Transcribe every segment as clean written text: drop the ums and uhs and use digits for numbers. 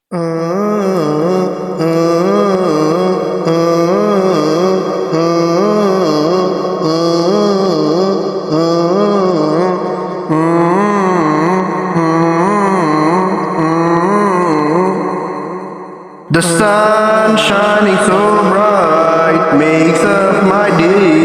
The sun shining so bright makes up my day.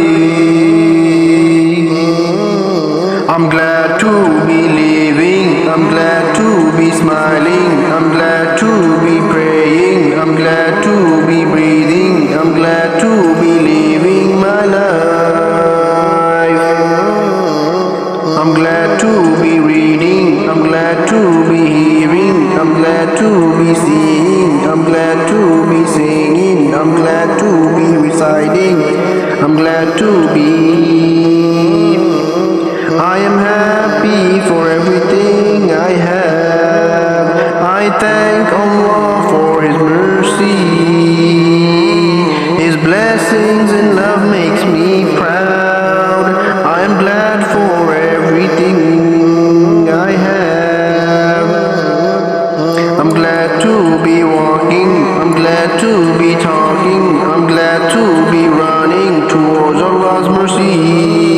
I'm glad to be living, I'm glad to be smiling, I'm glad to be praying, I'm glad to be breathing, I'm glad to be living my life. I'm glad to be reading, I'm glad to be hearing, I'm glad to be seeing, I'm glad to be singing, I'm glad to be reciting, I'm glad to be. I am happy for everything I have. I thank Allah for His mercy. His blessings and love makes me proud. I am glad for everything I have. I'm glad to be walking, I'm glad to be talking, I'm glad to be running towards Allah's mercy.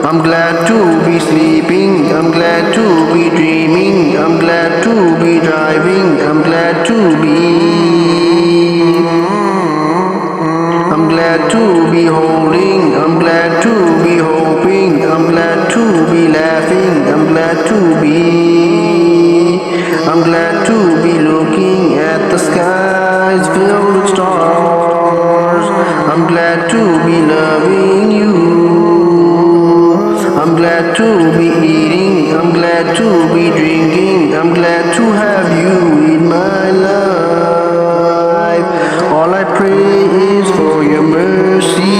I'm glad to be sleeping, I'm glad to be dreaming, I'm glad to be driving, I'm glad to be. I'm glad to be holding, I'm glad to be hoping, I'm glad to be laughing, I'm glad to be. I'm glad to be looking at the skies filled with stars. I'm glad to be loving you. I'm glad to be eating, I'm glad to be drinking, I'm glad to have you in my life. All I pray is for your mercy.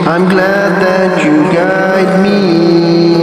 I'm glad that you guide me.